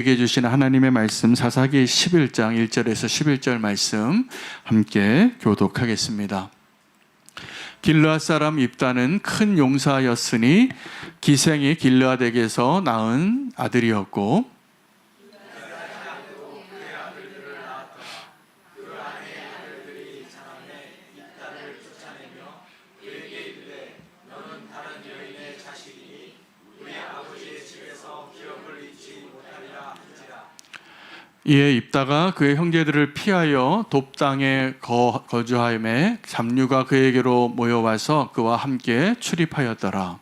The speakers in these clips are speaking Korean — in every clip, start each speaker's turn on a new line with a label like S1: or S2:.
S1: 우리에게 주신 하나님의 말씀 사사기 11장 1절에서 11절 말씀 함께 교독하겠습니다. 길르앗 사람 입다는 큰 용사였으니 기생이 길르앗에게서 낳은 아들이었고 이에 입다가 그의 형제들을 피하여 돕당에 거주하며 잡류가 그에게로 모여와서 그와 함께 출입하였더라.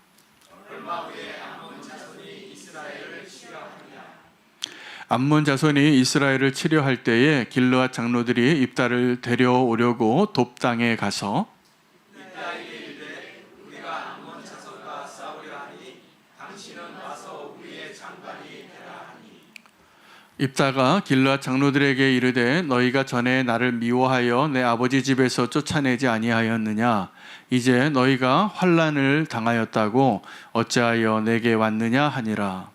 S1: 암몬 자손이 이스라엘을 치려할 때에 길르앗 장로들이 입다를 데려오려고 돕당에 가서 입다가 길르앗 장로들에게 이르되 너희가 전에 나를 미워하여 내 아버지 집에서 쫓아내지 아니하였느냐? 이제 너희가 환난을 당하였다고 어찌하여 내게 왔느냐 하니라.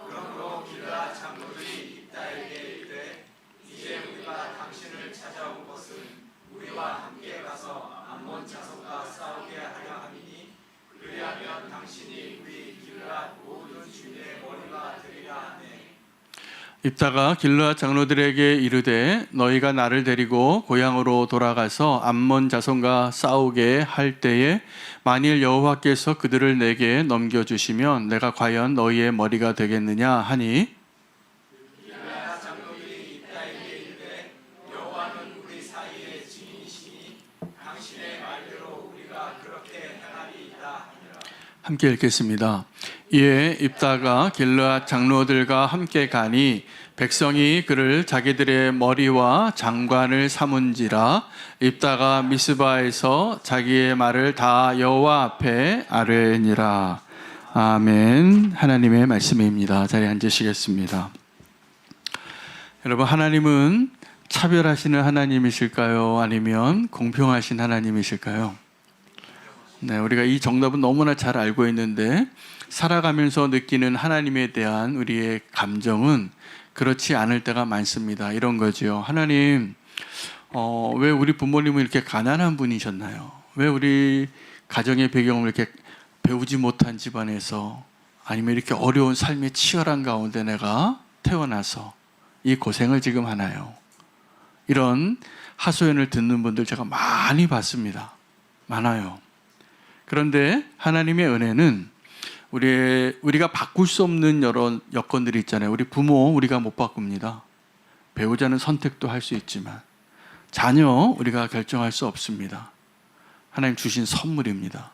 S2: 그러므로 길르앗 장로들이 입다에게 이르되 이제 우리가 당신을 찾아온 것은 우리와 함께 가서 암몬 자손과 싸우게 하려 함이니 그리하면 당신이 우리 길르앗 모든 주민의 머리가 되리라 하네.
S1: 입다가 길르앗 장로들에게 이르되 너희가 나를 데리고 고향으로 돌아가서 암몬 자손과 싸우게 할 때에 만일 여호와께서 그들을 내게 넘겨주시면 내가 과연 너희의 머리가 되겠느냐 하니
S2: 길르앗 장로들이 입다에게 이르되 여호와는 우리 사이의 증인이시니 당신의 말대로 우리가 그렇게 행하리이다 하니라.
S1: 함께 읽겠습니다. 이에 입다가 길르앗 장로들과 함께 가니 백성이 그를 자기들의 머리와 장관을 삼은지라. 입다가 미스바에서 자기의 말을 다 여호와 앞에 아뢰니라. 아멘. 하나님의 말씀입니다. 자리에 앉으시겠습니다. 여러분, 하나님은 차별하시는 하나님이실까요? 아니면 공평하신 하나님이실까요? 네, 우리가 이 정답은 너무나 잘 알고 있는데 살아가면서 느끼는 하나님에 대한 우리의 감정은 그렇지 않을 때가 많습니다. 이런 거죠. 하나님, 왜 우리 부모님은 이렇게 가난한 분이셨나요? 왜 우리 가정의 배경을 이렇게 배우지 못한 집안에서 아니면 이렇게 어려운 삶의 치열한 가운데 내가 태어나서 이 고생을 지금 하나요? 이런 하소연을 듣는 분들 제가 많이 봤습니다. 많아요. 그런데 하나님의 은혜는 우리가 바꿀 수 없는 여러 여건들이 있잖아요. 우리 부모 우리가 못 바꿉니다. 배우자는 선택도 할 수 있지만 자녀 우리가 결정할 수 없습니다. 하나님 주신 선물입니다.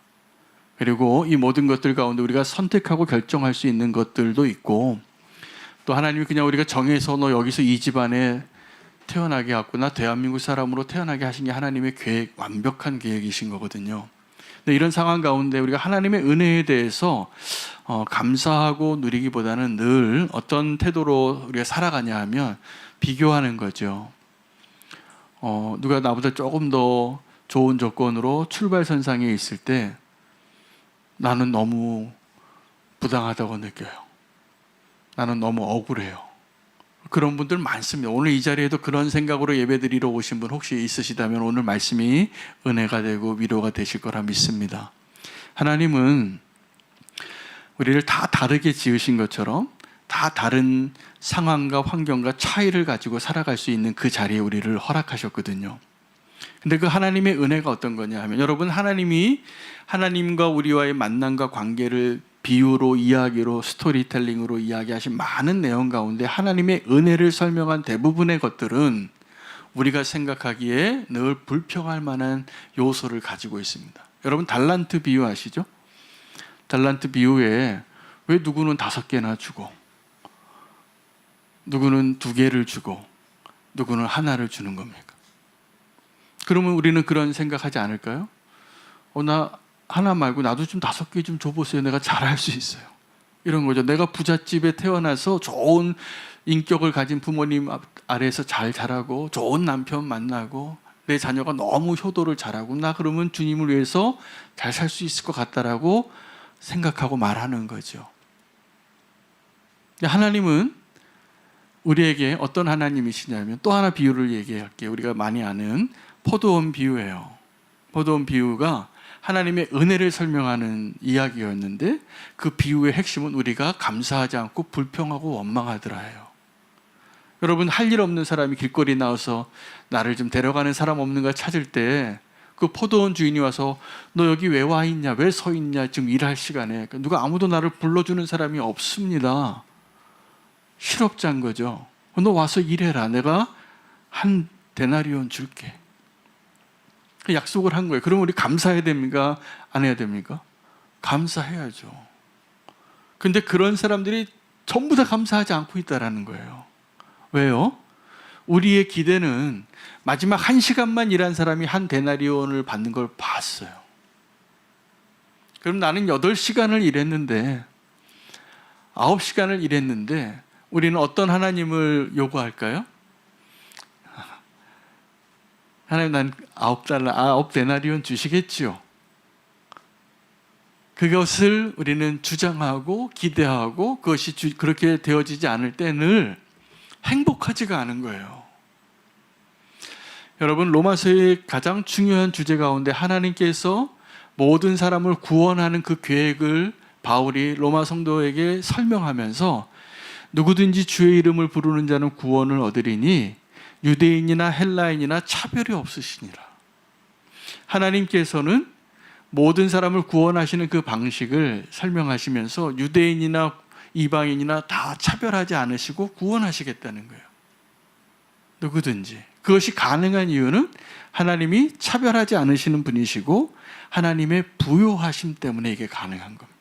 S1: 그리고 이 모든 것들 가운데 우리가 선택하고 결정할 수 있는 것들도 있고 또 하나님이 그냥 우리가 정해서 너 여기서 이 집안에 태어나게 했구나, 대한민국 사람으로 태어나게 하신 게 하나님의 계획, 완벽한 계획이신 거거든요. 이런 상황 가운데 우리가 하나님의 은혜에 대해서 감사하고 누리기보다는 늘 어떤 태도로 우리가 살아가냐 하면 비교하는 거죠. 누가 나보다 조금 더 좋은 조건으로 출발선상에 있을 때 나는 너무 부당하다고 느껴요. 나는 너무 억울해요. 그런 분들 많습니다. 오늘 이 자리에도 그런 생각으로 예배드리러 오신 분 혹시 있으시다면 오늘 말씀이 은혜가 되고 위로가 되실 거라 믿습니다. 하나님은 우리를 다 다르게 지으신 것처럼 다 다른 상황과 환경과 차이를 가지고 살아갈 수 있는 그 자리에 우리를 허락하셨거든요. 근데 그 하나님의 은혜가 어떤 거냐 하면 여러분, 하나님이 하나님과 우리와의 만남과 관계를 비유로, 이야기로, 스토리텔링으로 이야기하신 많은 내용 가운데 하나님의 은혜를 설명한 대부분의 것들은 우리가 생각하기에 늘 불평할 만한 요소를 가지고 있습니다. 여러분, 달란트 비유 아시죠? 달란트 비유에 왜 누구는 5개나 주고 누구는 2개를 주고 누구는 하나를 주는 겁니까? 그러면 우리는 그런 생각하지 않을까요? 나 하나 말고 나도 좀 5개 좀 줘보세요. 내가 잘할 수 있어요. 이런 거죠. 내가 부잣집에 태어나서 좋은 인격을 가진 부모님 아래에서 잘 자라고 좋은 남편 만나고 내 자녀가 너무 효도를 잘하고 나 그러면 주님을 위해서 잘 살 수 있을 것 같다라고 생각하고 말하는 거죠. 하나님은 우리에게 어떤 하나님이시냐면 또 하나 비유를 얘기할게요. 우리가 많이 아는 포도원 비유예요. 포도원 비유가 하나님의 은혜를 설명하는 이야기였는데 그 비유의 핵심은 우리가 감사하지 않고 불평하고 원망하더라예요. 여러분, 할 일 없는 사람이 길거리 나와서 나를 좀 데려가는 사람 없는가 찾을 때 그 포도원 주인이 와서 너 여기 왜 와 있냐, 왜 서 있냐, 지금 일할 시간에 누가 아무도 나를 불러주는 사람이 없습니다. 실업자인 거죠. 너 와서 일해라. 내가 한 데나리온 줄게. 약속을 한 거예요. 그럼 우리 감사해야 됩니까? 안 해야 됩니까? 감사해야죠. 근데 그런 사람들이 전부 다 감사하지 않고 있다라는 거예요. 왜요? 우리의 기대는 마지막 1시간만 일한 사람이 한 데나리온을 받는 걸 봤어요. 그럼 나는 8시간을 일했는데 9시간을 일했는데 우리는 어떤 하나님을 요구할까요? 하나님, 난 9데나리온 주시겠지요. 그것을 우리는 주장하고 기대하고 그것이 그렇게 되어지지 않을 때 늘 행복하지가 않은 거예요. 여러분, 로마서의 가장 중요한 주제 가운데 하나님께서 모든 사람을 구원하는 그 계획을 바울이 로마 성도에게 설명하면서 누구든지 주의 이름을 부르는 자는 구원을 얻으리니 유대인이나 헬라인이나 차별이 없으시니라. 하나님께서는 모든 사람을 구원하시는 그 방식을 설명하시면서 유대인이나 이방인이나 다 차별하지 않으시고 구원하시겠다는 거예요. 누구든지. 그것이 가능한 이유는 하나님이 차별하지 않으시는 분이시고 하나님의 부요하심 때문에 이게 가능한 겁니다.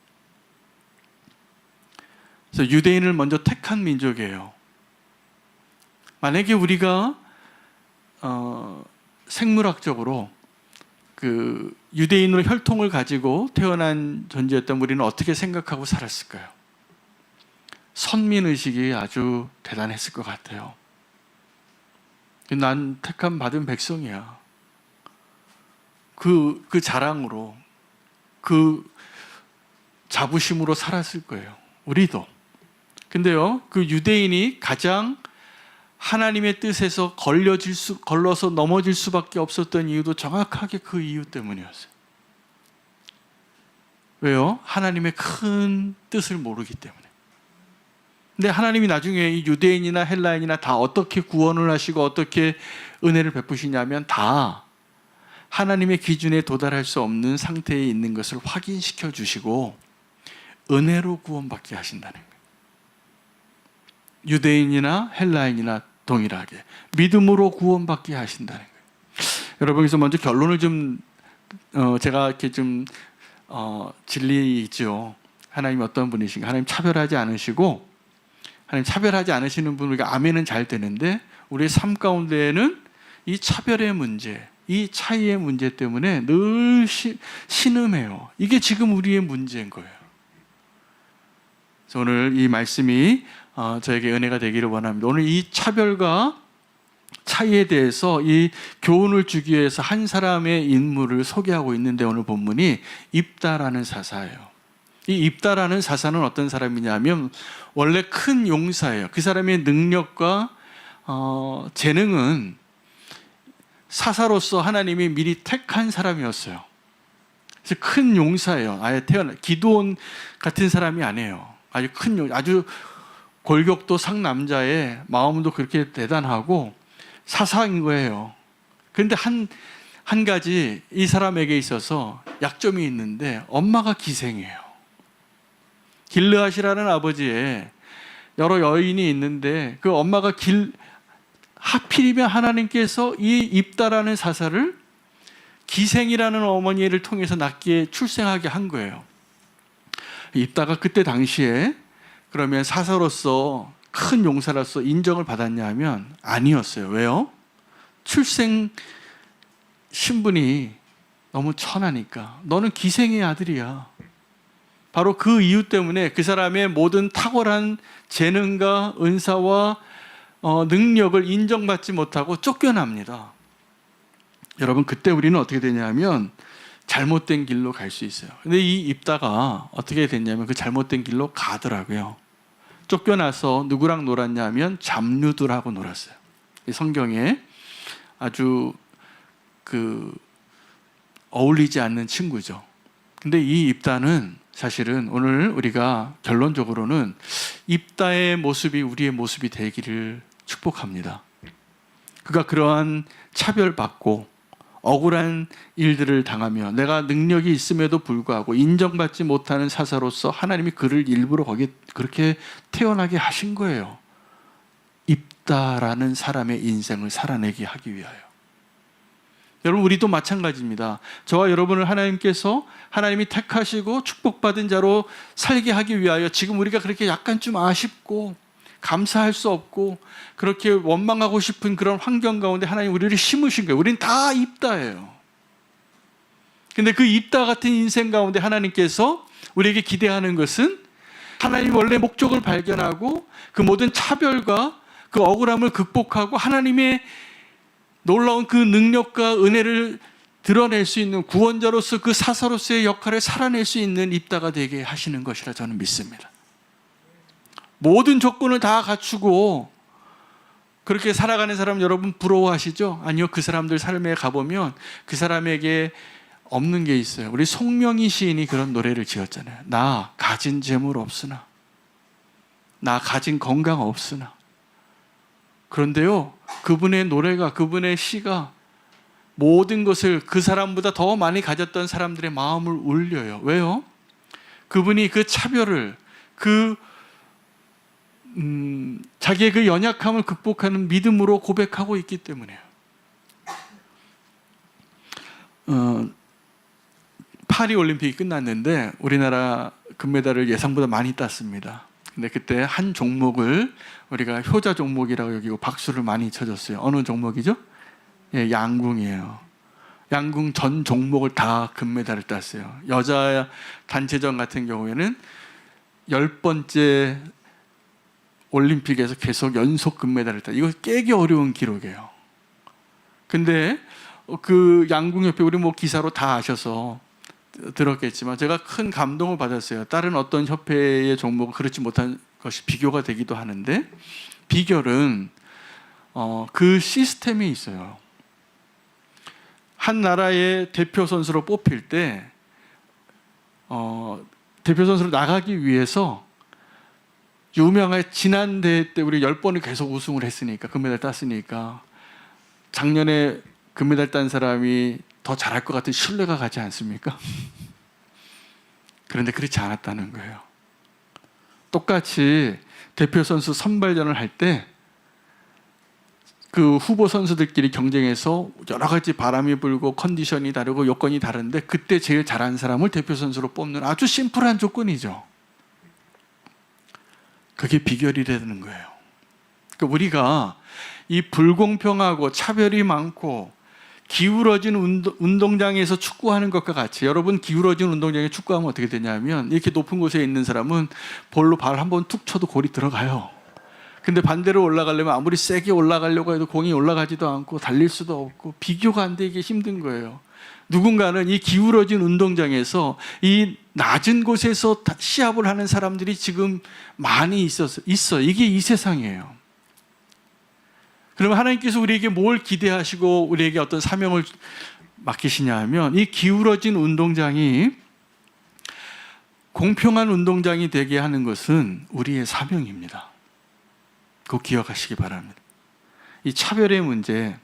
S1: 그래서 유대인을 먼저 택한 민족이에요. 만약에 우리가 생물학적으로 그 유대인으로 혈통을 가지고 태어난 존재였던 우리는 어떻게 생각하고 살았을까요? 선민의식이 아주 대단했을 것 같아요. 난 택함 받은 백성이야. 그 자랑으로, 그 자부심으로 살았을 거예요. 우리도. 근데요, 그 유대인이 가장 하나님의 뜻에서 걸러서 넘어질 수밖에 없었던 이유도 정확하게 그 이유 때문이었어요. 왜요? 하나님의 큰 뜻을 모르기 때문에. 근데 하나님이 나중에 이 유대인이나 헬라인이나 다 어떻게 구원을 하시고 어떻게 은혜를 베푸시냐면 다 하나님의 기준에 도달할 수 없는 상태에 있는 것을 확인시켜 주시고 은혜로 구원받게 하신다는 거예요. 유대인이나 헬라인이나 동일하게 믿음으로 구원받게 하신다는 거예요. 여러분, 여기서 먼저 결론을 좀 제가 이렇게 좀 진리죠. 하나님 어떤 분이신가? 하나님 차별하지 않으시고, 하나님 차별하지 않으시는 분, 우리가 아멘은 잘 되는데 우리의 삶 가운데에는 이 차별의 문제, 이 차이의 문제 때문에 늘 신음해요. 이게 지금 우리의 문제인 거예요. 그래서 오늘 이 말씀이 저에게 은혜가 되기를 원합니다. 오늘 이 차별과 차이에 대해서 이 교훈을 주기 위해서 한 사람의 인물을 소개하고 있는데 오늘 본문이 입다라는 사사예요. 이 입다라는 사사는 어떤 사람이냐면 원래 큰 용사예요. 그 사람의 능력과 재능은 사사로서 하나님이 미리 택한 사람이었어요. 그래서 큰 용사예요. 아예 기드온 같은 사람이 아니에요. 아주 큰 아주 골격도 상남자의 마음도 그렇게 대단하고 사사인 거예요. 그런데 한 가지 이 사람에게 있어서 약점이 있는데 엄마가 기생이에요. 길르앗이라는 아버지의 여러 여인이 있는데 그 엄마가 하필이면 하나님께서 이 입다라는 사사를 기생이라는 어머니를 통해서 출생하게 한 거예요. 입다가 그때 당시에 그러면 사사로서 큰 용사로서 인정을 받았냐 하면 아니었어요. 왜요? 출생 신분이 너무 천하니까. 너는 기생의 아들이야. 바로 그 이유 때문에 그 사람의 모든 탁월한 재능과 은사와 능력을 인정받지 못하고 쫓겨납니다. 여러분, 그때 우리는 어떻게 되냐면 잘못된 길로 갈 수 있어요. 근데 이 입다가 어떻게 됐냐면 그 잘못된 길로 가더라고요. 쫓겨나서 누구랑 놀았냐면 잡류들하고 놀았어요. 이 성경에 아주 어울리지 않는 친구죠. 근데 이 입다는 사실은 오늘 우리가 결론적으로는 입다의 모습이 우리의 모습이 되기를 축복합니다. 그가 그러한 차별받고 억울한 일들을 당하며 내가 능력이 있음에도 불구하고 인정받지 못하는 사사로서 하나님이 그를 일부러 거기에 그렇게 태어나게 하신 거예요. 입다라는 사람의 인생을 살아내게 하기 위하여. 여러분, 우리도 마찬가지입니다. 저와 여러분을 하나님께서 하나님이 택하시고 축복받은 자로 살게 하기 위하여 지금 우리가 그렇게 약간 좀 아쉽고 감사할 수 없고 그렇게 원망하고 싶은 그런 환경 가운데 하나님 우리를 심으신 거예요. 우리는 다 입다예요. 근데 그 입다 같은 인생 가운데 하나님께서 우리에게 기대하는 것은 하나님 원래 목적을 발견하고 그 모든 차별과 그 억울함을 극복하고 하나님의 놀라운 그 능력과 은혜를 드러낼 수 있는 구원자로서 그 사사로서의 역할을 살아낼 수 있는 입다가 되게 하시는 것이라 저는 믿습니다. 모든 조건을 다 갖추고 그렇게 살아가는 사람 여러분 부러워하시죠? 아니요, 그 사람들 삶에 가보면 그 사람에게 없는 게 있어요. 우리 송명희 시인이 그런 노래를 지었잖아요. 나 가진 재물 없으나, 나 가진 건강 없으나. 그런데요, 그분의 노래가, 그분의 시가 모든 것을 그 사람보다 더 많이 가졌던 사람들의 마음을 울려요. 왜요? 그분이 그 차별을, 자기의 그 연약함을 극복하는 믿음으로 고백하고 있기 때문에요. 파리 올림픽이 끝났는데 우리나라 금메달을 예상보다 많이 땄습니다. 근데 그때 한 종목을 우리가 효자 종목이라고 여기고 박수를 많이 쳐줬어요. 어느 종목이죠? 예, 양궁이에요. 양궁 전 종목을 다 금메달을 땄어요. 여자 단체전 같은 경우에는 10번째 올림픽에서 계속 연속 금메달을 땄어요. 이거 깨기 어려운 기록이에요. 근데 그 양궁협회, 우리 뭐 기사로 다 아셔서 들었겠지만 제가 큰 감동을 받았어요. 다른 어떤 협회의 종목은 그렇지 못한 것이 비교가 되기도 하는데, 비결은 그 시스템이 있어요. 한 나라의 대표 선수로 뽑힐 때 대표 선수로 나가기 위해서 유명한 지난 대회 때 우리 10번을 계속 우승을 했으니까, 금메달 땄으니까 작년에 금메달 딴 사람이 더 잘할 것 같은 신뢰가 가지 않습니까? 그런데 그렇지 않았다는 거예요. 똑같이 대표 선수 선발전을 할 때 그 후보 선수들끼리 경쟁해서 여러 가지 바람이 불고 컨디션이 다르고 요건이 다른데 그때 제일 잘한 사람을 대표 선수로 뽑는 아주 심플한 조건이죠. 그게 비결이라는 거예요. 그러니까 우리가 이 불공평하고 차별이 많고 기울어진 운동장에서 축구하는 것과 같이, 여러분 기울어진 운동장에 축구하면 어떻게 되냐면 이렇게 높은 곳에 있는 사람은 볼로 발 한번 툭 쳐도 골이 들어가요. 근데 반대로 올라가려면 아무리 세게 올라가려고 해도 공이 올라가지도 않고 달릴 수도 없고 비교가 안 되기 힘든 거예요. 누군가는 이 기울어진 운동장에서 이 낮은 곳에서 시합을 하는 사람들이 지금 많이 있어. 이게 이 세상이에요. 그러면 하나님께서 우리에게 뭘 기대하시고 우리에게 어떤 사명을 맡기시냐 하면, 이 기울어진 운동장이 공평한 운동장이 되게 하는 것은 우리의 사명입니다. 그거 기억하시기 바랍니다. 이 차별의 문제,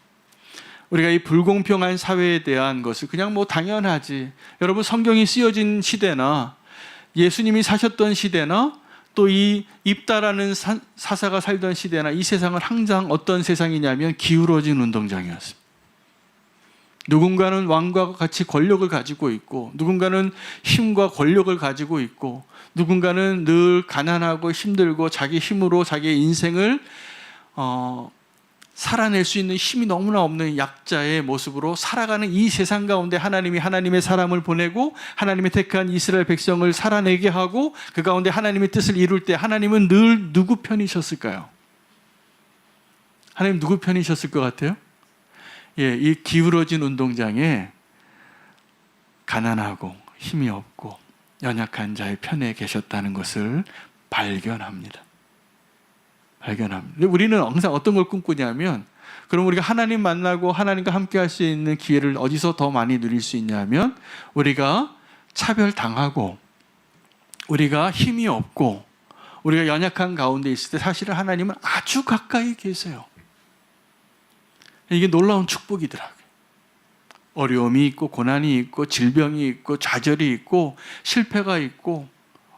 S1: 우리가 이 불공평한 사회에 대한 것을 그냥 뭐 당연하지, 여러분 성경이 쓰여진 시대나 예수님이 사셨던 시대나 또 이 입다라는 사사가 살던 시대나 이 세상은 항상 어떤 세상이냐면 기울어진 운동장이었습니다. 누군가는 왕과 같이 권력을 가지고 있고, 누군가는 힘과 권력을 가지고 있고, 누군가는 늘 가난하고 힘들고 자기 힘으로 자기의 인생을 살아낼 수 있는 힘이 너무나 없는 약자의 모습으로 살아가는 이 세상 가운데 하나님이 하나님의 사람을 보내고 하나님의 택한 이스라엘 백성을 살아내게 하고 그 가운데 하나님의 뜻을 이룰 때 하나님은 늘 누구 편이셨을까요? 하나님 누구 편이셨을 것 같아요? 예, 이 기울어진 운동장에 가난하고 힘이 없고 연약한 자의 편에 계셨다는 것을 발견합니다. 발견합니다. 근데 우리는 항상 어떤 걸 꿈꾸냐면, 그럼 우리가 하나님 만나고 하나님과 함께 할 수 있는 기회를 어디서 더 많이 누릴 수 있냐면, 우리가 차별당하고 우리가 힘이 없고 우리가 연약한 가운데 있을 때 사실은 하나님은 아주 가까이 계세요. 이게 놀라운 축복이더라고요. 어려움이 있고 고난이 있고 질병이 있고 좌절이 있고 실패가 있고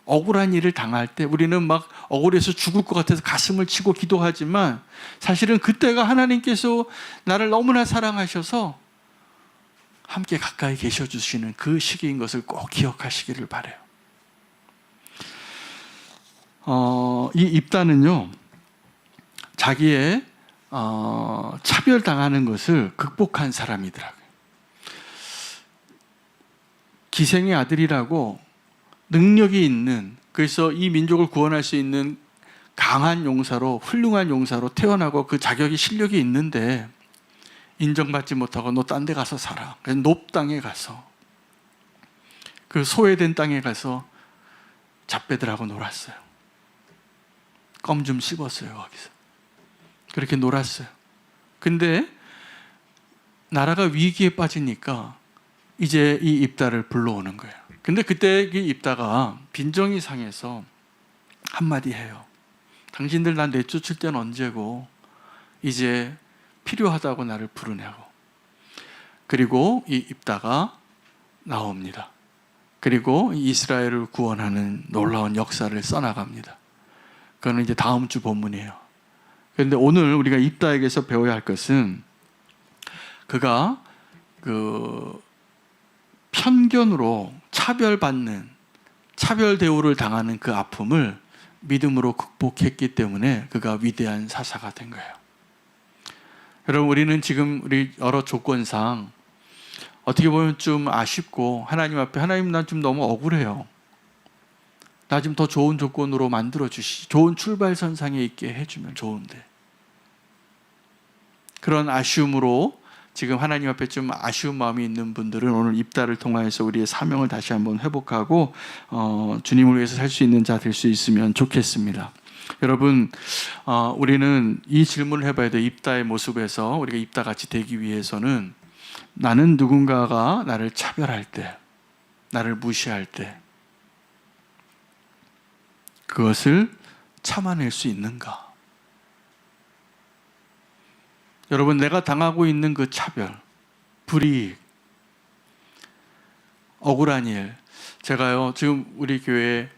S1: 억울한 일을 당할 때 우리는 막 억울해서 죽을 것 같아서 가슴을 치고 기도하지만, 사실은 그때가 하나님께서 나를 너무나 사랑하셔서 함께 가까이 계셔 주시는 그 시기인 것을 꼭 기억하시기를 바라요. 이 입다는요, 자기의 차별당하는 것을 극복한 사람이더라고요. 기생의 아들이라고 능력이 있는, 그래서 이 민족을 구원할 수 있는 강한 용사로, 훌륭한 용사로 태어나고 그 자격이 실력이 있는데 인정받지 못하고 너 딴 데 가서 살아. 그래서 높 땅에 가서, 그 소외된 땅에 가서 잡배들하고 놀았어요. 껌 좀 씹었어요, 거기서. 그렇게 놀았어요. 근데 나라가 위기에 빠지니까 이제 이 입다를 불러오는 거예요. 근데 그때 이 입다가 빈정이 상해서 한마디 해요. 당신들 나 내쫓을 때는 언제고 이제 필요하다고 나를 부르냐고. 그리고 이 입다가 나옵니다. 그리고 이스라엘을 구원하는 놀라운 역사를 써나갑니다. 그거는 이제 다음 주 본문이에요. 그런데 오늘 우리가 입다에게서 배워야 할 것은, 그가 그 편견으로 차별받는, 차별 대우를 당하는 그 아픔을 믿음으로 극복했기 때문에 그가 위대한 사사가 된 거예요. 여러분, 우리는 지금 우리 여러 조건상 어떻게 보면 좀 아쉽고, 하나님 앞에 하나님 난 좀 너무 억울해요. 나 좀 더 좋은 조건으로 만들어 주시, 좋은 출발선상에 있게 해주면 좋은데, 그런 아쉬움으로 지금 하나님 앞에 좀 아쉬운 마음이 있는 분들은 오늘 입다를 통하여서 우리의 사명을 다시 한번 회복하고 주님을 위해서 살 수 있는 자 될 수 있으면 좋겠습니다. 여러분, 우리는 이 질문을 해봐야 돼요. 입다의 모습에서 우리가 입다같이 되기 위해서는, 나는 누군가가 나를 차별할 때, 나를 무시할 때 그것을 참아낼 수 있는가? 여러분, 내가 당하고 있는 그 차별, 불이익, 억울한 일, 제가요 지금 우리 교회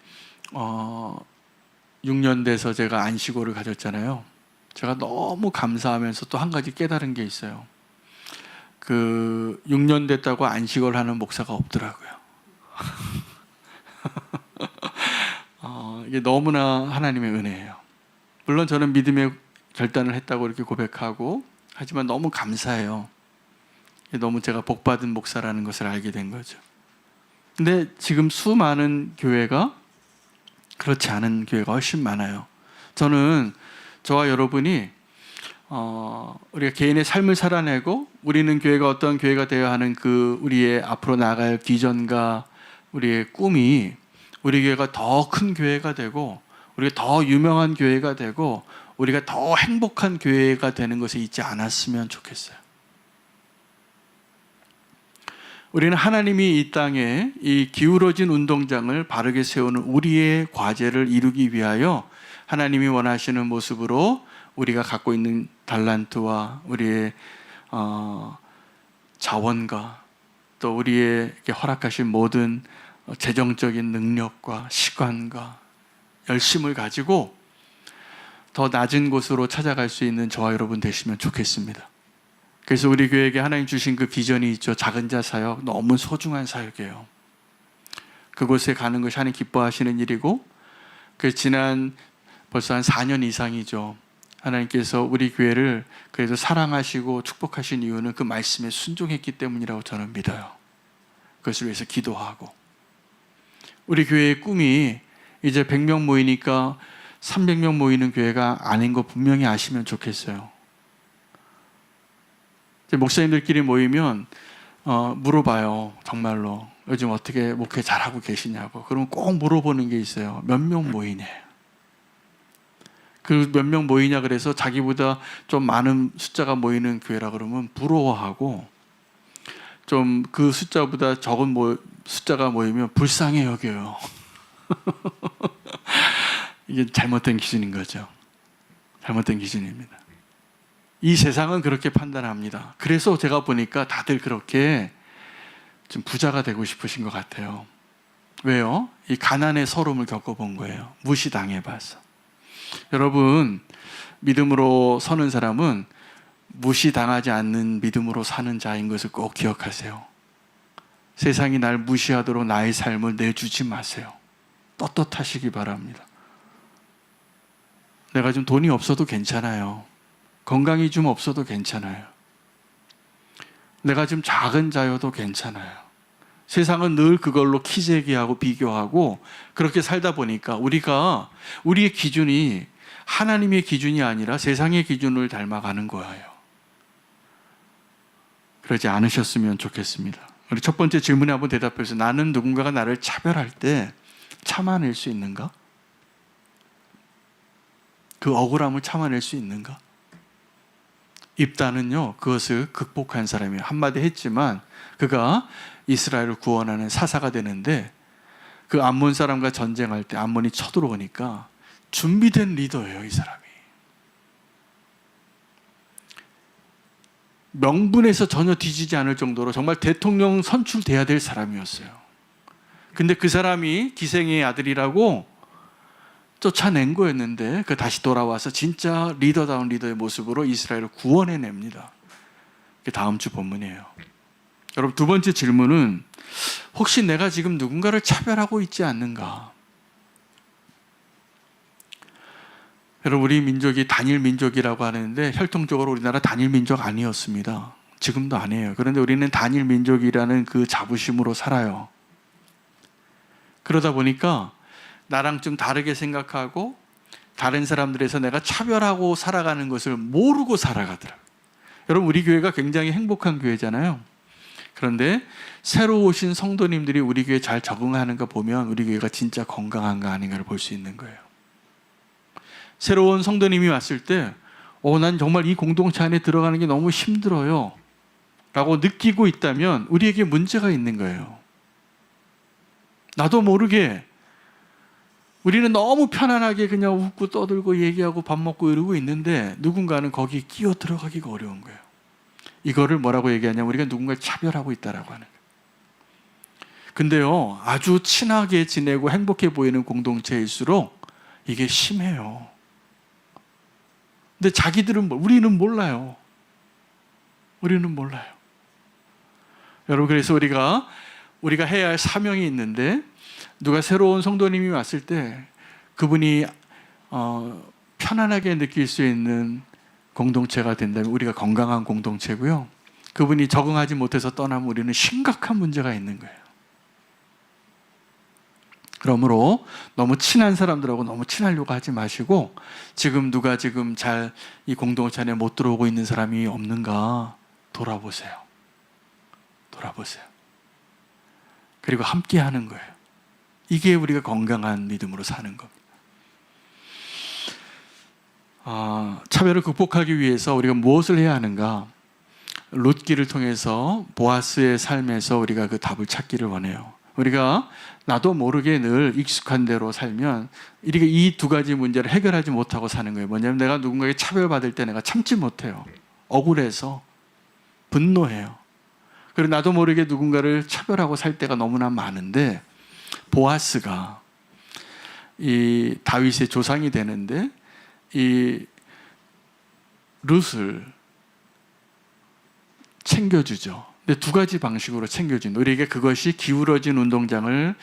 S1: 6년 돼서 제가 안식월을 가졌잖아요. 제가 너무 감사하면서 또 한 가지 깨달은 게 있어요. 그 6년 됐다고 안식월 하는 목사가 없더라고요. 이게 너무나 하나님의 은혜예요. 물론 저는 믿음의 결단을 했다고 이렇게 고백하고, 하지만 너무 감사해요. 너무 제가 복받은 목사라는 것을 알게 된 거죠. 근데 지금 수많은 교회가 그렇지 않은 교회가 훨씬 많아요. 저는 저와 여러분이 우리가 개인의 삶을 살아내고 우리는 교회가 어떤 교회가 되어야 하는 그 우리의 앞으로 나아갈 비전과 우리의 꿈이, 우리 교회가 더 큰 교회가 되고 우리가 더 유명한 교회가 되고 우리가 더 행복한 교회가 되는 것에 있지 않았으면 좋겠어요. 우리는 하나님이 이 땅에 이 기울어진 운동장을 바르게 세우는 우리의 과제를 이루기 위하여 하나님이 원하시는 모습으로 우리가 갖고 있는 달란트와 우리의 자원과 또 우리에게 허락하신 모든 재정적인 능력과 시간과 열심을 가지고 더 낮은 곳으로 찾아갈 수 있는 저와 여러분 되시면 좋겠습니다. 그래서 우리 교회에게 하나님 주신 그 비전이 있죠. 작은 자 사역, 너무 소중한 사역이에요. 그곳에 가는 것이 하나님 기뻐하시는 일이고, 그 지난 벌써 한 4년 이상이죠. 하나님께서 우리 교회를 그래도 사랑하시고 축복하신 이유는 그 말씀에 순종했기 때문이라고 저는 믿어요. 그것을 위해서 기도하고, 우리 교회의 꿈이 이제 100명 모이니까 300명 모이는 교회가 아닌 거 분명히 아시면 좋겠어요. 목사님들끼리 모이면 물어봐요. 정말로 요즘 어떻게 목회 잘하고 계시냐고. 그러면 꼭 물어보는 게 있어요. 몇 명 모이냐. 그 몇 명 모이냐 그래서 자기보다 좀 많은 숫자가 모이는 교회라 그러면 부러워하고, 좀 그 숫자보다 적은 숫자가 모이면 불쌍해 여겨요. 이게 잘못된 기준인 거죠. 잘못된 기준입니다. 이 세상은 그렇게 판단합니다. 그래서 제가 보니까 다들 그렇게 좀 부자가 되고 싶으신 것 같아요. 왜요? 이 가난의 서름을 겪어본 거예요. 무시당해봐서. 여러분, 믿음으로 서는 사람은 무시당하지 않는 믿음으로 사는 자인 것을 꼭 기억하세요. 세상이 날 무시하도록 나의 삶을 내주지 마세요. 떳떳하시기 바랍니다. 내가 좀 돈이 없어도 괜찮아요. 건강이 좀 없어도 괜찮아요. 내가 좀 작은 자여도 괜찮아요. 세상은 늘 그걸로 키재기하고 비교하고 그렇게 살다 보니까 우리의 기준이 하나님의 기준이 아니라 세상의 기준을 닮아가는 거예요. 그러지 않으셨으면 좋겠습니다. 우리 첫 번째 질문에 한번 대답해서, 나는 누군가가 나를 차별할 때 참아낼 수 있는가? 그 억울함을 참아낼 수 있는가? 입다는요, 그것을 극복한 사람이에요. 한마디 했지만 그가 이스라엘을 구원하는 사사가 되는데, 그 암몬 사람과 전쟁할 때 암몬이 쳐들어오니까 준비된 리더예요, 이 사람이. 명분에서 전혀 뒤지지 않을 정도로 정말 대통령 선출돼야 될 사람이었어요. 근데 그 사람이 기생의 아들이라고 쫓아낸 거였는데, 그 다시 돌아와서 진짜 리더다운 리더의 모습으로 이스라엘을 구원해냅니다. 그게 다음 주 본문이에요. 여러분, 두 번째 질문은, 혹시 내가 지금 누군가를 차별하고 있지 않는가? 여러분, 우리 민족이 단일 민족이라고 하는데 혈통적으로 우리나라 단일 민족 아니었습니다. 지금도 아니에요. 그런데 우리는 단일 민족이라는 그 자부심으로 살아요. 그러다 보니까 나랑 좀 다르게 생각하고 다른 사람들에서 내가 차별하고 살아가는 것을 모르고 살아가더라고요. 여러분, 우리 교회가 굉장히 행복한 교회잖아요. 그런데 새로 오신 성도님들이 우리 교회에 잘 적응하는 거 보면 우리 교회가 진짜 건강한가 아닌가를 볼 수 있는 거예요. 새로운 성도님이 왔을 때 난 정말 이 공동체 안에 들어가는 게 너무 힘들어요 라고 느끼고 있다면 우리에게 문제가 있는 거예요. 나도 모르게 우리는 너무 편안하게 그냥 웃고 떠들고 얘기하고 밥 먹고 이러고 있는데 누군가는 거기에 끼어 들어가기가 어려운 거예요. 이거를 뭐라고 얘기하냐면 우리가 누군가를 차별하고 있다라고 하는 거예요. 근데요, 아주 친하게 지내고 행복해 보이는 공동체일수록 이게 심해요. 근데 자기들은 우리는 몰라요. 우리는 몰라요. 여러분, 그래서 우리가 해야 할 사명이 있는데, 누가 새로운 성도님이 왔을 때 그분이 편안하게 느낄 수 있는 공동체가 된다면 우리가 건강한 공동체고요. 그분이 적응하지 못해서 떠나면 우리는 심각한 문제가 있는 거예요. 그러므로 너무 친한 사람들하고 너무 친하려고 하지 마시고, 누가 잘 이 공동체 안에 못 들어오고 있는 사람이 없는가 돌아보세요. 돌아보세요. 그리고 함께 하는 거예요. 이게 우리가 건강한 믿음으로 사는 겁니다. 차별을 극복하기 위해서 우리가 무엇을 해야 하는가? 룻기를 통해서 보아스의 삶에서 우리가 그 답을 찾기를 원해요. 우리가 나도 모르게 늘 익숙한 대로 살면 이렇게 이 두 가지 문제를 해결하지 못하고 사는 거예요. 뭐냐면 내가 누군가에게 차별받을 때 내가 참지 못해요. 억울해서 분노해요. 그리고 나도 모르게 누군가를 차별하고 살 때가 너무나 많은데, 보아스가 이 다윗의 조상이 되는데 이 룻을 챙겨주죠. 근데 두 가지 방식으로 챙겨준다. 우리에게 그것이 기울어진 운동장을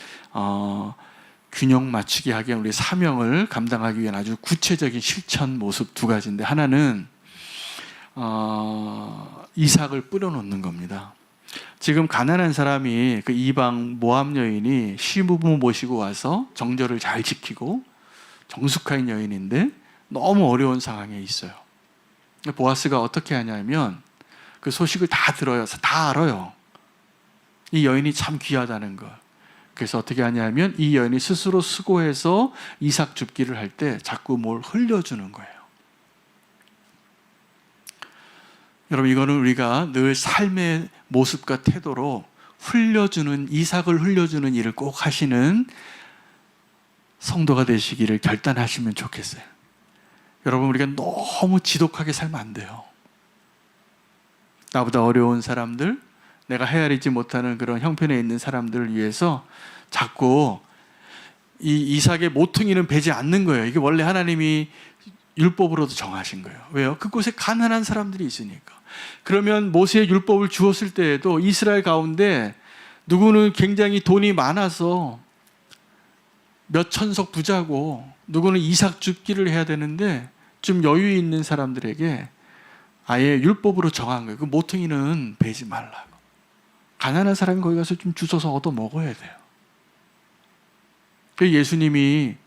S1: 균형 맞추게 하기 위한 우리 사명을 감당하기 위한 아주 구체적인 실천 모습 두 가지인데, 하나는 이삭을 뿌려놓는 겁니다. 지금 가난한 사람이, 그 이방 모압 여인이 시부모 모시고 와서 정절을 잘 지키고 정숙한 여인인데 너무 어려운 상황에 있어요. 보아스가 어떻게 하냐면 그 소식을 다 들어요. 다 알아요. 이 여인이 참 귀하다는 걸. 그래서 어떻게 하냐면 이 여인이 스스로 수고해서 이삭 줍기를 할 때 자꾸 뭘 흘려주는 거예요. 여러분, 이거는 우리가 늘 삶의 모습과 태도로 흘려주는, 이삭을 흘려주는 일을 꼭 하시는 성도가 되시기를 결단하시면 좋겠어요. 여러분, 우리가 너무 지독하게 살면 안 돼요. 나보다 어려운 사람들, 내가 헤아리지 못하는 그런 형편에 있는 사람들을 위해서 자꾸 이 이삭의 모퉁이는 베지 않는 거예요. 이게 원래 하나님이 율법으로도 정하신 거예요. 왜요? 그곳에 가난한 사람들이 있으니까. 그러면 모세의 율법을 주었을 때에도 이스라엘 가운데 누구는 굉장히 돈이 많아서 몇 천석 부자고 누구는 이삭 줍기를 해야 되는데 좀 여유 있는 사람들에게 아예 율법으로 정한 거예요. 그 모퉁이는 베지 말라고. 가난한 사람이 거기 가서 좀 주워서 얻어 먹어야 돼요. 그 예수님이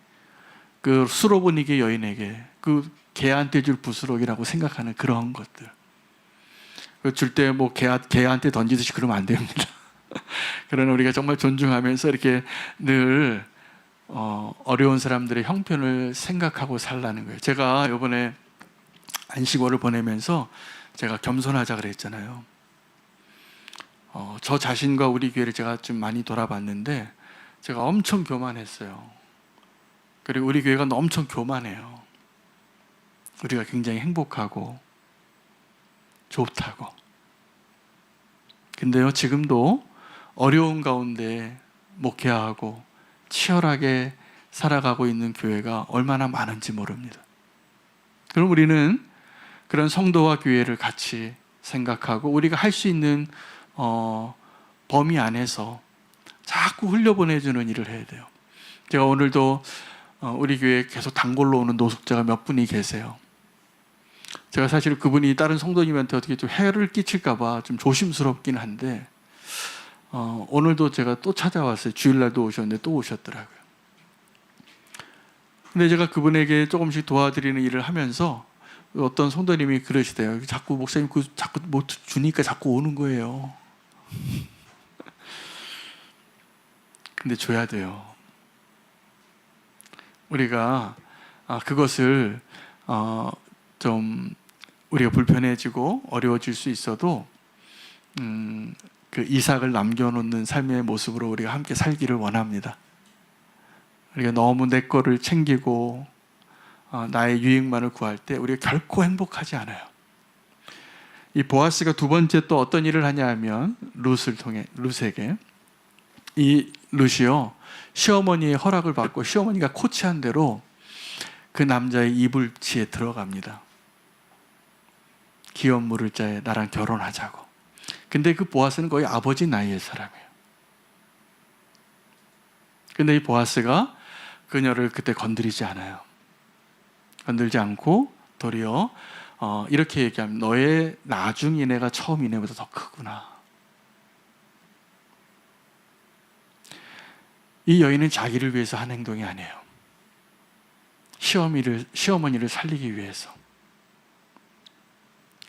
S1: 그 수로보니게 여인에게 그 개한테 줄 부스럭이라고 생각하는 그런 것들, 줄 때 뭐 개한테 던지듯이 그러면 안 됩니다. 그러나 우리가 정말 존중하면서 이렇게 늘 어려운 사람들의 형편을 생각하고 살라는 거예요. 제가 이번에 안식월을 보내면서 제가 겸손하자 그랬잖아요. 저 자신과 우리 교회를 제가 좀 많이 돌아봤는데 제가 엄청 교만했어요. 그리고 우리 교회가 엄청 교만해요. 우리가 굉장히 행복하고 좋다고. 근데요, 지금도 어려운 가운데 목회하고 치열하게 살아가고 있는 교회가 얼마나 많은지 모릅니다. 그럼 우리는 그런 성도와 교회를 같이 생각하고 우리가 할 수 있는 범위 안에서 자꾸 흘려보내주는 일을 해야 돼요. 제가 오늘도 우리 교회에 계속 단골로 오는 노숙자가 몇 분이 계세요. 제가 사실 그분이 다른 성도님한테 어떻게 좀 해를 끼칠까봐 좀 조심스럽긴 한데 오늘도 제가 또 찾아왔어요. 주일날도 오셨는데 또 오셨더라고요. 근데 제가 그분에게 조금씩 도와드리는 일을 하면서 어떤 성도님이 그러시대요. 자꾸 목사님 자꾸 뭐 주니까 자꾸 오는 거예요. 근데 줘야 돼요. 우리가 그것을 좀 우리가 불편해지고 어려워질 수 있어도 그 이삭을 남겨놓는 삶의 모습으로 우리가 함께 살기를 원합니다. 우리가 너무 내 거를 챙기고 나의 유익만을 구할 때 우리가 결코 행복하지 않아요. 이 보아스가 두 번째 또 어떤 일을 하냐 하면 룻에게 이 룻이요, 시어머니의 허락을 받고 시어머니가 코치한 대로 그 남자의 이불치에 들어갑니다. 기업 물을 자에 나랑 결혼하자고. 근데 그 보아스는 거의 아버지 나이의 사람이에요. 근데 이 보아스가 그녀를 그때 건드리지 않아요. 건들지 않고 도리어 이렇게 얘기하면 너의 나중 이내가 처음 이내보다 더 크구나. 이 여인은 자기를 위해서 한 행동이 아니에요. 시어머니를 살리기 위해서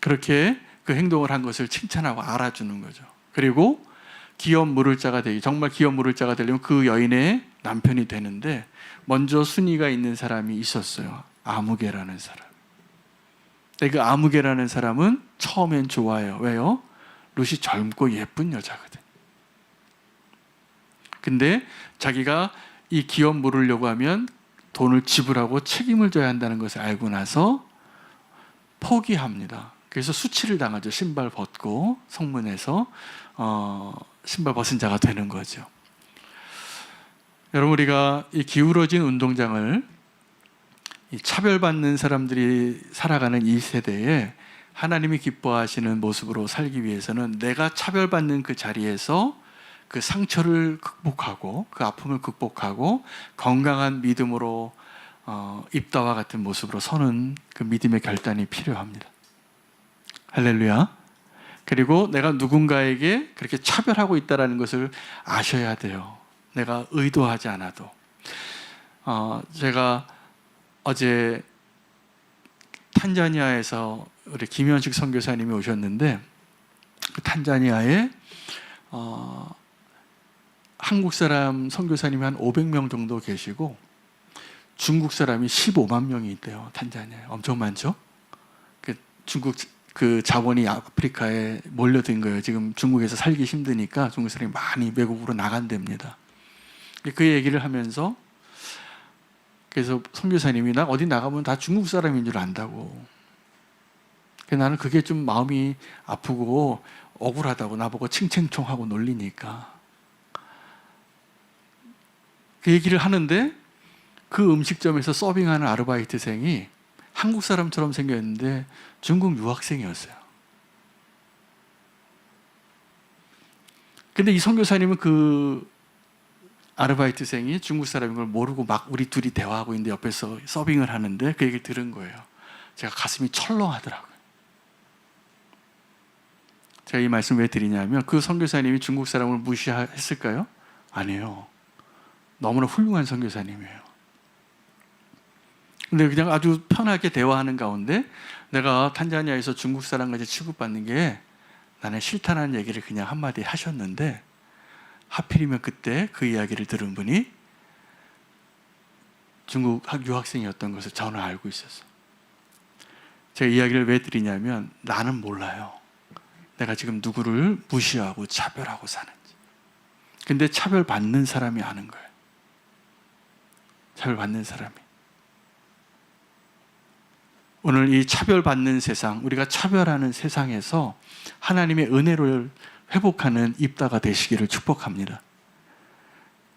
S1: 그렇게 그 행동을 한 것을 칭찬하고 알아주는 거죠. 그리고 기업 물을 자가 되기, 정말 기업 물을 자가 되려면 그 여인의 남편이 되는데 먼저 순위가 있는 사람이 있었어요. 아무개라는 사람. 근데 그 아무개라는 사람은 처음엔 좋아요. 왜요? 룻이 젊고 예쁜 여자거든. 근데 자기가 이 기업 물으려고 하면 돈을 지불하고 책임을 져야 한다는 것을 알고 나서 포기합니다. 그래서 수치를 당하죠. 신발 벗고 성문에서 신발 벗은 자가 되는 거죠. 여러분, 우리가 이 기울어진 운동장을 이 차별받는 사람들이 살아가는 이 세대에 하나님이 기뻐하시는 모습으로 살기 위해서는 내가 차별받는 그 자리에서 그 상처를 극복하고 그 아픔을 극복하고 건강한 믿음으로 입다와 같은 모습으로 서는 그 믿음의 결단이 필요합니다. 할렐루야. 그리고 내가 누군가에게 그렇게 차별하고 있다는 것을 아셔야 돼요. 내가 의도하지 않아도. 제가 어제 탄자니아에서 우리 김현식 선교사님이 오셨는데 그 탄자니아에 한국 사람 선교사님이 한 500명 정도 계시고 중국 사람이 15만 명이 있대요. 탄자니아에. 엄청 많죠? 중국 그 자본이 아프리카에 몰려든 거예요. 지금 중국에서 살기 힘드니까 중국 사람이 많이 외국으로 나간답니다. 그 얘기를 하면서 그래서 선교사님이 나 어디 나가면 다 중국 사람인 줄 안다고. 나는 그게 좀 마음이 아프고 억울하다고 나보고 칭칭총하고 놀리니까. 그 얘기를 하는데 그 음식점에서 서빙하는 아르바이트생이 한국 사람처럼 생겼는데 중국 유학생이었어요. 근데 이 선교사님은 그 아르바이트생이 중국 사람인 걸 모르고 막 우리 둘이 대화하고 있는데 옆에서 서빙을 하는데 그 얘기를 들은 거예요. 제가 가슴이 철렁하더라고요. 제가 이 말씀을 왜 드리냐면 그 선교사님이 중국 사람을 무시했을까요? 아니에요. 너무나 훌륭한 선교사님이에요. 근데 그냥 아주 편하게 대화하는 가운데 내가 탄자니아에서 중국 사람까지 취급받는 게 나는 싫다는 얘기를 그냥 한마디 하셨는데 하필이면 그때 그 이야기를 들은 분이 중국 유학생이었던 것을 저는 알고 있었어요. 제가 이야기를 왜 드리냐면 나는 몰라요. 내가 지금 누구를 무시하고 차별하고 사는지. 근데 차별받는 사람이 아는 거예요. 차별받는 사람이. 오늘 이 차별받는 세상, 우리가 차별하는 세상에서 하나님의 은혜를 회복하는 입다가 되시기를 축복합니다.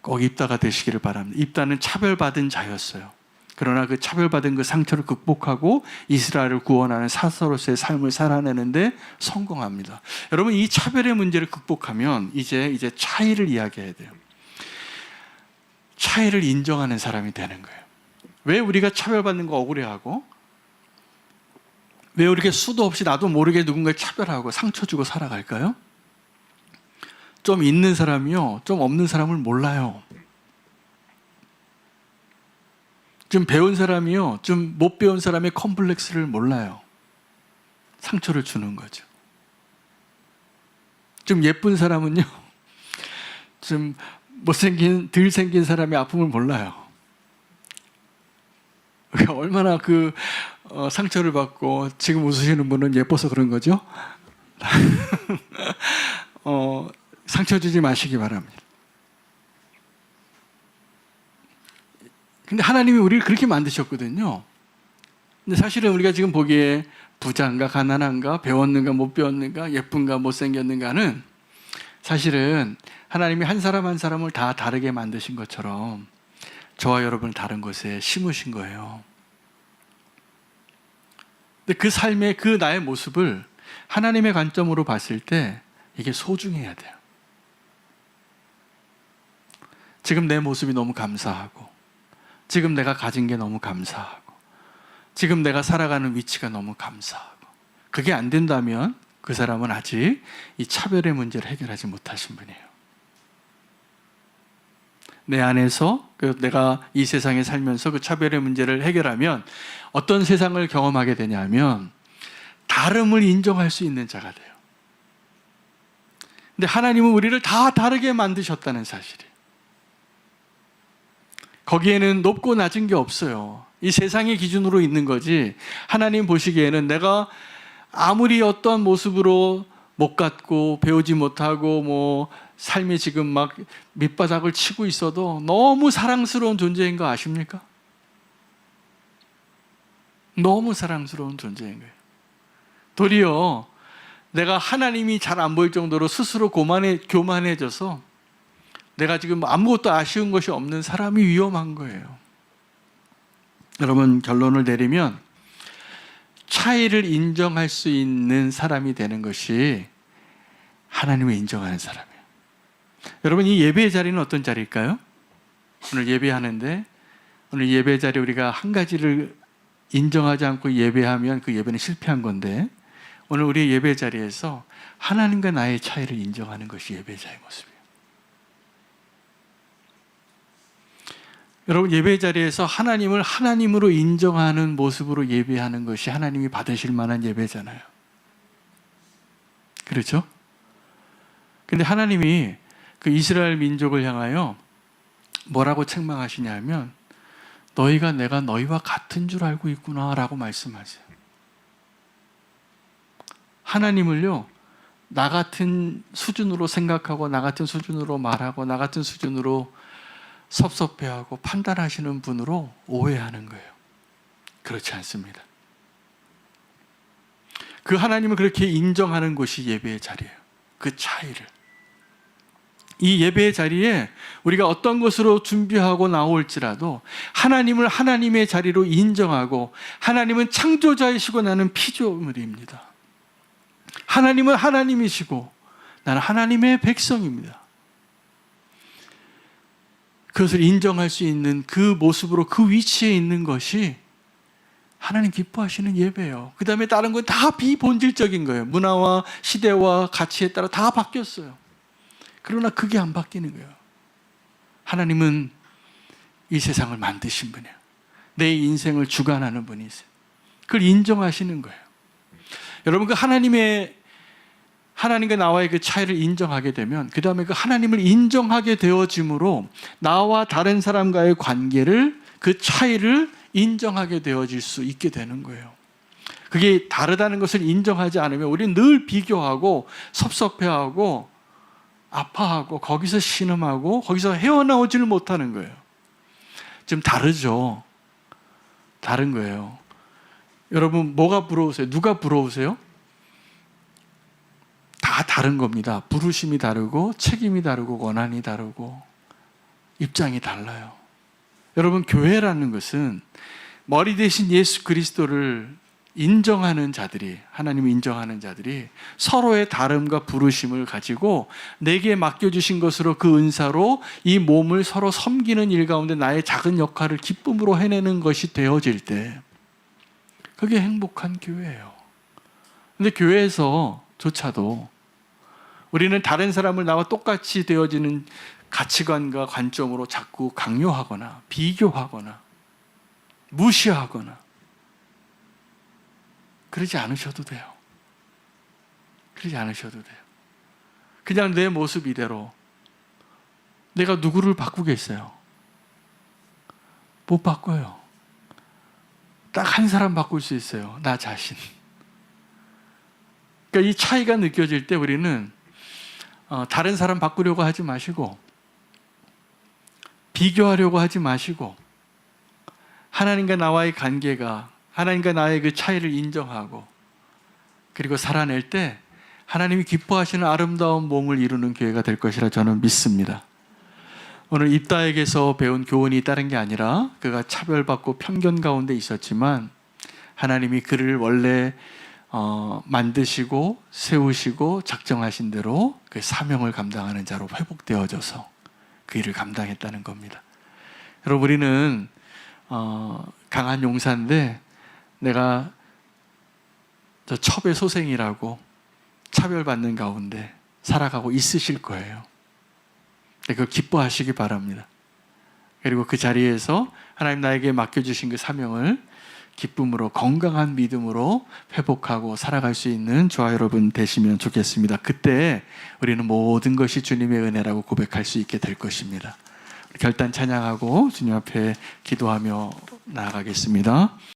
S1: 꼭 입다가 되시기를 바랍니다. 입다는 차별받은 자였어요. 그러나 그 차별받은 그 상처를 극복하고 이스라엘을 구원하는 사사로서의 삶을 살아내는데 성공합니다. 여러분, 이 차별의 문제를 극복하면 이제 차이를 이야기해야 돼요. 차이를 인정하는 사람이 되는 거예요. 왜 우리가 차별받는 거 억울해하고 왜 이렇게 수도 없이 나도 모르게 누군가를 차별하고 상처 주고 살아갈까요? 좀 있는 사람이요, 좀 없는 사람을 몰라요. 좀 배운 사람이요, 좀 못 배운 사람의 컴플렉스를 몰라요. 상처를 주는 거죠. 좀 예쁜 사람은요, 좀 못생긴, 덜 생긴 사람의 아픔을 몰라요. 얼마나 상처를 받고 지금 웃으시는 분은 예뻐서 그런 거죠? 상처 주지 마시기 바랍니다. 근데 하나님이 우리를 그렇게 만드셨거든요. 근데 사실은 우리가 지금 보기에 부자인가 가난한가 배웠는가 못 배웠는가 예쁜가 못생겼는가는 사실은 하나님이 한 사람 한 사람을 다 다르게 만드신 것처럼 저와 여러분을 다른 곳에 심으신 거예요. 근데 그 삶의 그 나의 모습을 하나님의 관점으로 봤을 때 이게 소중해야 돼요. 지금 내 모습이 너무 감사하고 지금 내가 가진 게 너무 감사하고 지금 내가 살아가는 위치가 너무 감사하고 그게 안 된다면 그 사람은 아직 이 차별의 문제를 해결하지 못하신 분이에요. 내 안에서 내가 이 세상에 살면서 그 차별의 문제를 해결하면 어떤 세상을 경험하게 되냐면 다름을 인정할 수 있는 자가 돼요. 근데 하나님은 우리를 다 다르게 만드셨다는 사실이에요. 거기에는 높고 낮은 게 없어요. 이 세상의 기준으로 있는 거지 하나님 보시기에는 내가 아무리 어떤 모습으로 못 갖고 배우지 못하고 삶이 지금 막 밑바닥을 치고 있어도 너무 사랑스러운 존재인 거 아십니까? 너무 사랑스러운 존재인 거예요. 도리어 내가 하나님이 잘 안 보일 정도로 스스로 교만해져서 내가 지금 아무것도 아쉬운 것이 없는 사람이 위험한 거예요. 여러분, 결론을 내리면 차이를 인정할 수 있는 사람이 되는 것이 하나님을 인정하는 사람이에요. 여러분, 이 예배의 자리는 어떤 자리일까요? 오늘 예배하는데 오늘 예배 자리 우리가 한 가지를 인정하지 않고 예배하면 그 예배는 실패한 건데 오늘 우리 예배 자리에서 하나님과 나의 차이를 인정하는 것이 예배자의 모습이에요. 여러분, 예배 자리에서 하나님을 하나님으로 인정하는 모습으로 예배하는 것이 하나님이 받으실 만한 예배잖아요. 그렇죠? 근데 하나님이 그 이스라엘 민족을 향하여 뭐라고 책망하시냐면 너희가 내가 너희와 같은 줄 알고 있구나라고 말씀하세요. 하나님을요, 나 같은 수준으로 생각하고 나 같은 수준으로 말하고 나 같은 수준으로 섭섭해하고 판단하시는 분으로 오해하는 거예요. 그렇지 않습니다. 그 하나님을 그렇게 인정하는 곳이 예배의 자리예요. 그 차이를. 이 예배의 자리에 우리가 어떤 것으로 준비하고 나올지라도 하나님을 하나님의 자리로 인정하고 하나님은 창조자이시고 나는 피조물입니다. 하나님은 하나님이시고 나는 하나님의 백성입니다. 그것을 인정할 수 있는 그 모습으로 그 위치에 있는 것이 하나님 기뻐하시는 예배예요. 그 다음에 다른 건 다 비본질적인 거예요. 문화와 시대와 가치에 따라 다 바뀌었어요. 그러나 그게 안 바뀌는 거예요. 하나님은 이 세상을 만드신 분이에요. 내 인생을 주관하는 분이세요. 그걸 인정하시는 거예요. 여러분, 그 하나님과 나와의 그 차이를 인정하게 되면 그 다음에 그 하나님을 인정하게 되어짐으로 나와 다른 사람과의 관계를, 그 차이를 인정하게 되어질 수 있게 되는 거예요. 그게 다르다는 것을 인정하지 않으면 우리는 늘 비교하고 섭섭해하고 아파하고 거기서 신음하고 거기서 헤어나오지를 못하는 거예요. 지금 다르죠. 다른 거예요. 여러분, 뭐가 부러우세요? 누가 부러우세요? 다 다른 겁니다. 부르심이 다르고 책임이 다르고 권한이 다르고 입장이 달라요. 여러분, 교회라는 것은 머리 대신 예수 그리스도를 인정하는 자들이, 하나님을 인정하는 자들이 서로의 다름과 부르심을 가지고 내게 맡겨주신 것으로 그 은사로 이 몸을 서로 섬기는 일 가운데 나의 작은 역할을 기쁨으로 해내는 것이 되어질 때 그게 행복한 교회예요. 근데 교회에서조차도 우리는 다른 사람을 나와 똑같이 되어지는 가치관과 관점으로 자꾸 강요하거나 비교하거나 무시하거나 그러지 않으셔도 돼요. 그러지 않으셔도 돼요. 그냥 내 모습 이대로 내가 누구를 바꾸겠어요? 못 바꿔요. 딱 한 사람 바꿀 수 있어요. 나 자신. 그러니까 이 차이가 느껴질 때 우리는 다른 사람 바꾸려고 하지 마시고 비교하려고 하지 마시고 하나님과 나와의 관계가, 하나님과 나의 그 차이를 인정하고 그리고 살아낼 때 하나님이 기뻐하시는 아름다운 몸을 이루는 교회가 될 것이라 저는 믿습니다. 오늘 입다에게서 배운 교훈이 다른 게 아니라 그가 차별받고 편견 가운데 있었지만 하나님이 그를 원래 만드시고 세우시고 작정하신 대로 그 사명을 감당하는 자로 회복되어져서 그 일을 감당했다는 겁니다. 여러분, 우리는 강한 용사인데 내가 저 첩의 소생이라고 차별받는 가운데 살아가고 있으실 거예요. 그걸 기뻐하시기 바랍니다. 그리고 그 자리에서 하나님 나에게 맡겨주신 그 사명을 기쁨으로 건강한 믿음으로 회복하고 살아갈 수 있는 저와 여러분 되시면 좋겠습니다. 그때 우리는 모든 것이 주님의 은혜라고 고백할 수 있게 될 것입니다. 결단 찬양하고 주님 앞에 기도하며 나아가겠습니다.